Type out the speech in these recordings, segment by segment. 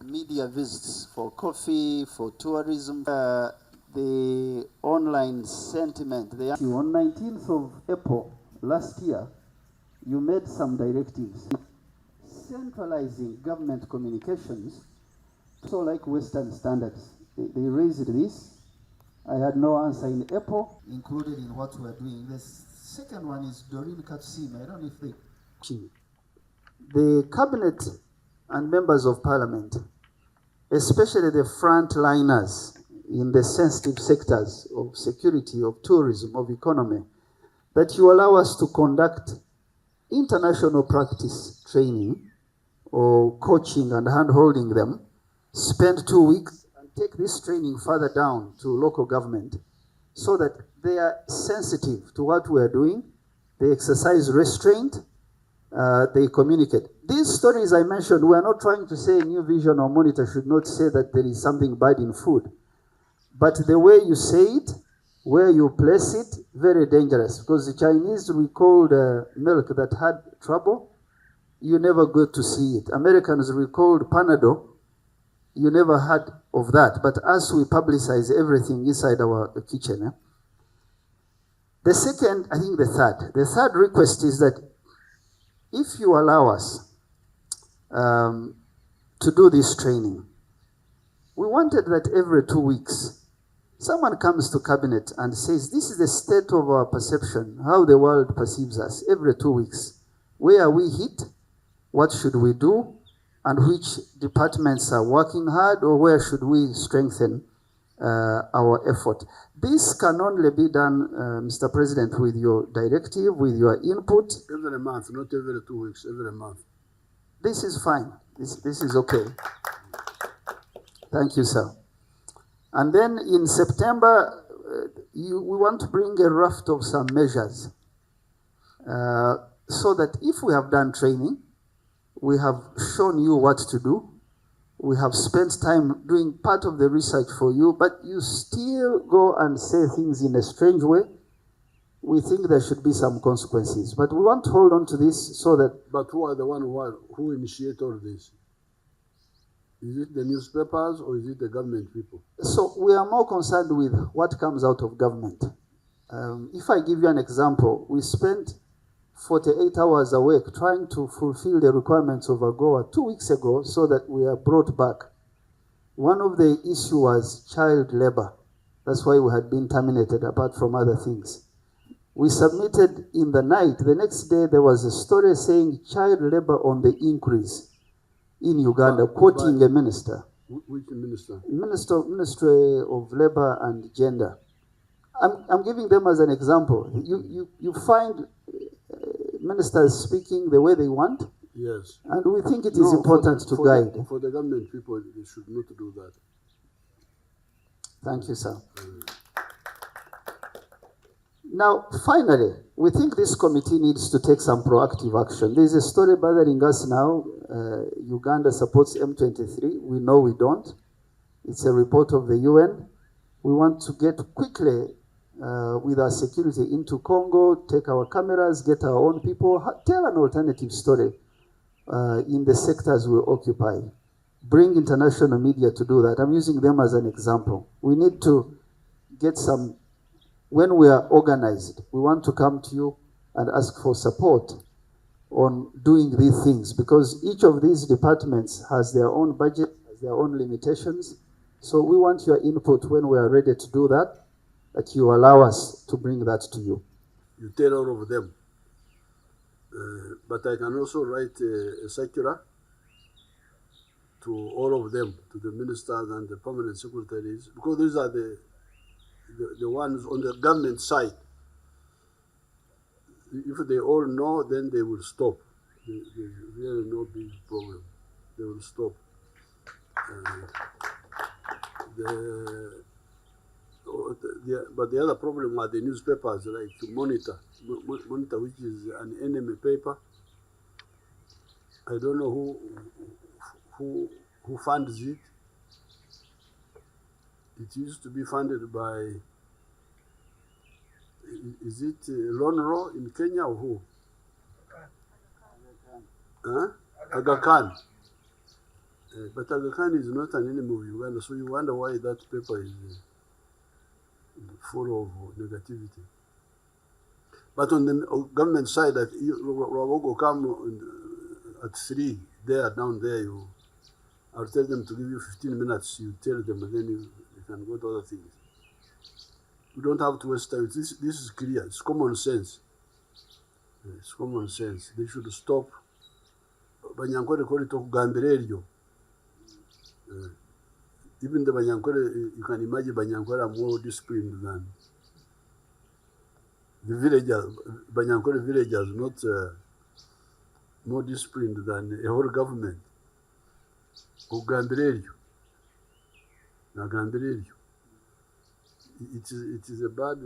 Media visits for coffee, for tourism, the online sentiment. On 19th of April last year, you made some directives centralizing government communications, so like Western standards. They raised this. I had no answer in April, included in what we are doing. The second one is Doreen Katsima. I don't know if they... The cabinet and members of parliament, especially the frontliners in the sensitive sectors of security, of tourism, of economy, that you allow us to conduct international practice training or coaching and hand-holding them, spend 2 weeks and take this training further down to local government so that they are sensitive to what we are doing, they exercise restraint, they communicate. These stories I mentioned, we are not trying to say New Vision or Monitor should not say that there is something bad in food. But the way you say it, where you place it, very dangerous. Because the Chinese recalled milk that had trouble, you never go to see it. Americans recalled Panadol, you never heard of that. But as we publicize everything inside our kitchen. The second, I think the third request is that if you allow us to do this training, we wanted that every 2 weeks, someone comes to cabinet and says, this is the state of our perception, how the world perceives us, every 2 weeks. Where are we hit? What should we do? And which departments are working hard, or where should we strengthen our effort? This can only be done, Mr. President, with your directive, with your input. Every month, not every 2 weeks, every month. This is fine. This is okay. Thank you, sir. And then in September, we want to bring a raft of some measures so that if we have done training, we have shown you what to do, we have spent time doing part of the research for you, but you still go and say things in a strange way, we think there should be some consequences. But we want to hold on to this so that... But who are the one who initiate all this? Is it the newspapers or is it the government people? So we are more concerned with what comes out of government. If I give you an example, we spent 48 hours a week trying to fulfill the requirements of AGOA 2 weeks ago so that we are brought back. One of the issues was child labor. That's why we had been terminated, apart from other things. We submitted in the night. The next day there was a story saying child labor on the increase in Uganda, quoting a minister. Which minister? Ministry of Labor and Gender. I'm giving them as an example. You find ministers speaking the way they want. Yes. And we think it is important to guide. For the government people, they should not do that. Thank you, sir. Now, finally, we think this committee needs to take some proactive action. There's a story bothering us now. Uganda supports M23. We know we don't. It's a report of the UN. We want to get quickly with our security into Congo, take our cameras, get our own people, tell an alternative story in the sectors we occupy. Bring international media to do that. I'm using them as an example. We need to get some... When we are organized, we want to come to you and ask for support on doing these things, because each of these departments has their own budget, has their own limitations. So we want your input when we are ready to do that, that you allow us to bring that to you. You tell all of them. But I can also write a circular to all of them, to the ministers and the permanent secretaries, because these are the ones on the government side. If they all know, then they will stop. There's really no big problem. They will stop. But the other problem are the newspapers, like Monitor, which is an enemy paper. I don't know who funds it. It used to be funded by, is it Lonro in Kenya or who? Aga Khan. But Aga Khan is not an enemy of Uganda, so you wonder why that paper is full of negativity. But on the government side, that Rawogo come at 3, there, down there, I'll tell them to give you 15 minutes, you tell them, and then you can go to other things. You don't have to waste time. This is clear. It's common sense. It's common sense. They should stop. Banyankore call it Gambirelio. Even the Banyankore, you can imagine Banyankore are more disciplined than the villagers. Banyankore villagers not more disciplined than a whole government. Gambirelio. Now Gambirelio. It is a bad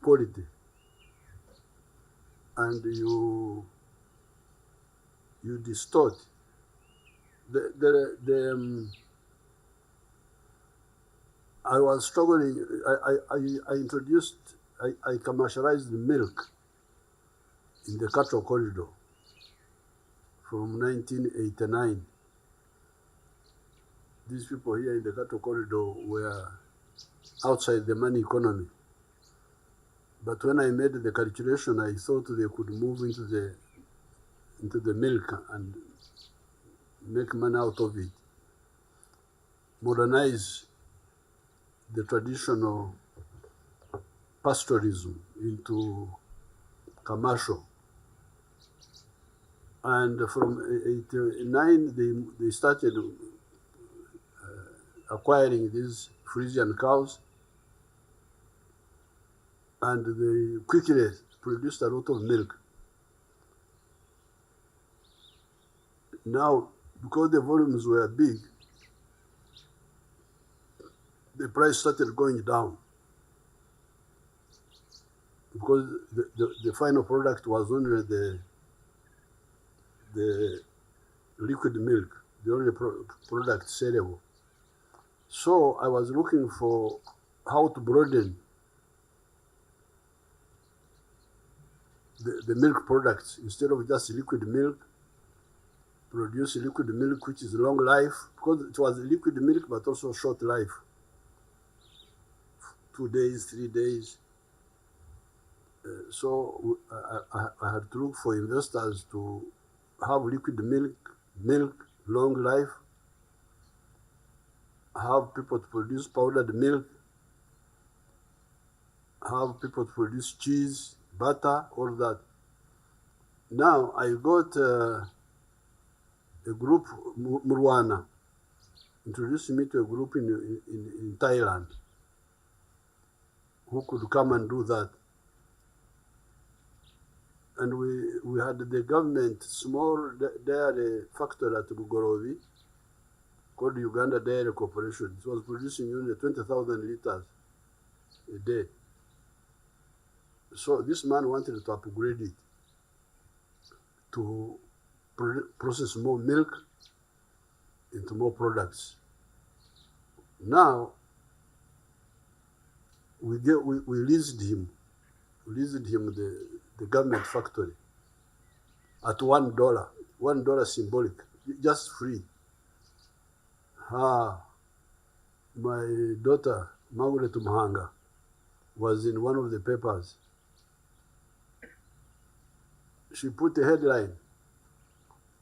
quality, and you distort. I was struggling. I commercialized the milk in the cattle corridor from 1989. These people here in the cattle corridor were outside the money economy. But when I made the calculation, I thought they could move into the milk and make money out of it, modernize the traditional pastoralism into commercial. And from 1989, they started acquiring these Frisian cows, and they quickly produced a lot of milk. Now, because the volumes were big, the price started going down, because the final product was only the liquid milk, the only product sellable. So I was looking for how to broaden the milk products. Instead of just liquid milk, produce liquid milk which is long life, because it was liquid milk but also short life. 2 days, 3 days. So I had to look for investors to have liquid milk, long life, have people to produce powdered milk, have people to produce cheese, butter, all that. Now I got a group, Murwana, introduced me to a group in Thailand who could come and do that. And we had the government small dairy factory at Bugorovi called Uganda Dairy Corporation. It was producing only 20,000 liters a day. So this man wanted to upgrade it to process more milk into more products. Now we leased him the government factory at $1 symbolic, just free. My daughter, Margaret Mahanga, was in one of the papers. She put a headline,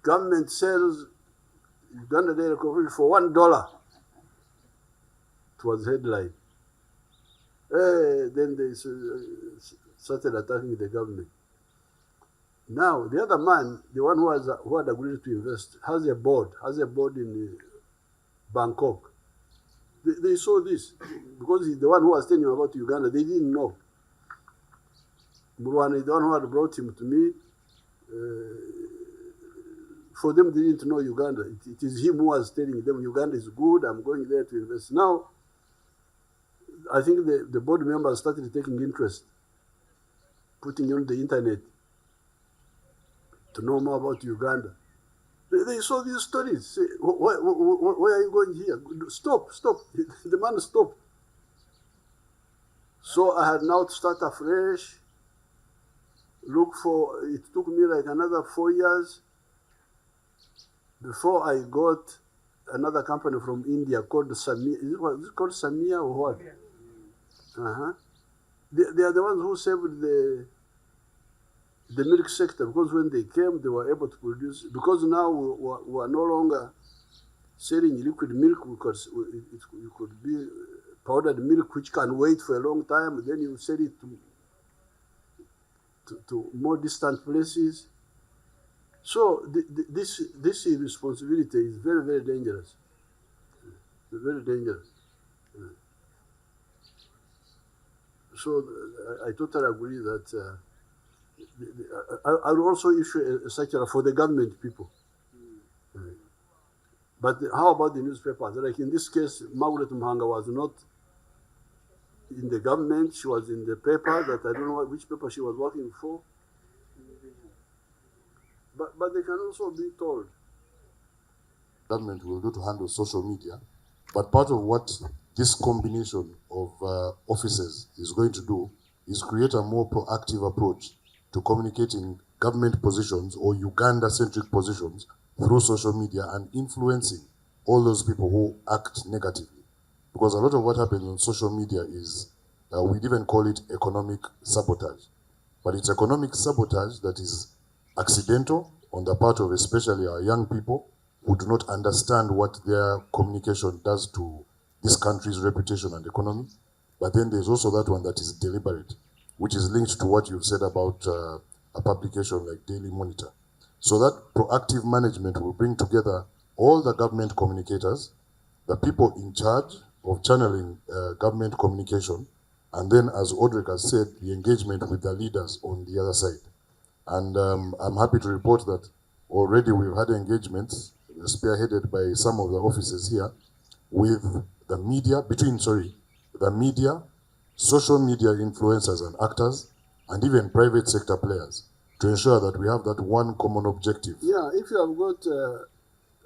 government sells Uganda Dairy Corporation for $1. It was headline. Then they started attacking the government. Now, the other man, the one who had agreed to invest, has a board in Bangkok. They saw this, because he's the one who was telling him about Uganda. They didn't know. Murwana is the one who had brought him to me. For them, they didn't know Uganda. It is him who was telling them Uganda is good, I'm going there to invest. Now, I think the board members started taking interest, putting on the internet to know more about Uganda. They saw these stories. Say, where are you going here? Stop. The man stopped. So I had now to start afresh, look for, it took me like another 4 years before I got another company from India called Samia. Is it called Samia or what? Uh-huh. They are the ones who saved the milk sector, because when they came, they were able to produce. Because now we are no longer selling liquid milk, because it could be powdered milk which can wait for a long time, and then you sell it to more distant places. So this irresponsibility is very, very dangerous. Very dangerous. So I totally agree that I will also issue a circular for the government people. But how about the newspapers? Like in this case, Margaret Mhanga was not in the government, she was in the paper that I don't know which paper she was working for. But they can also be told. Government will do to handle social media, but part of what this combination of offices is going to do is create a more proactive approach to communicating government positions or Uganda-centric positions through social media and influencing all those people who act negatively. Because a lot of what happens on social media is, we'd even call it economic sabotage. But it's economic sabotage that is accidental on the part of especially our young people who do not understand what their communication does to this country's reputation and economy. But then there's also that one that is deliberate, which is linked to what you've said about a publication like Daily Monitor. So that proactive management will bring together all the government communicators, the people in charge of channeling government communication, and then, as Audrey has said, the engagement with the leaders on the other side. And I'm happy to report that already we've had engagements spearheaded by some of the offices here with the media, the media, social media influencers and actors, and even private sector players, to ensure that we have that one common objective. Yeah, if you have got